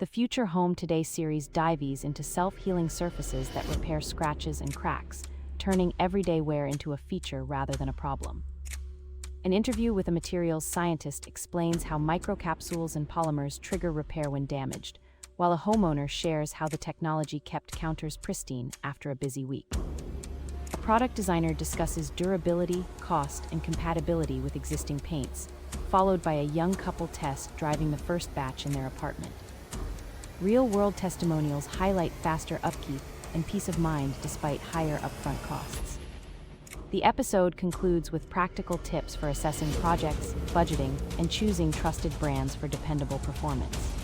The Future Home Today series dives into self-healing surfaces that repair scratches and cracks, turning everyday wear into a feature rather than a problem. An interview with a materials scientist explains how microcapsules and polymers trigger repair when damaged, while a homeowner shares how the technology kept counters pristine after a busy week. A product designer discusses durability, cost, and compatibility with existing paints, followed by a young couple test driving the first batch in their apartment. Real-world testimonials highlight faster upkeep and peace of mind despite higher upfront costs. The episode concludes with practical tips for assessing projects, budgeting, and choosing trusted brands for dependable performance.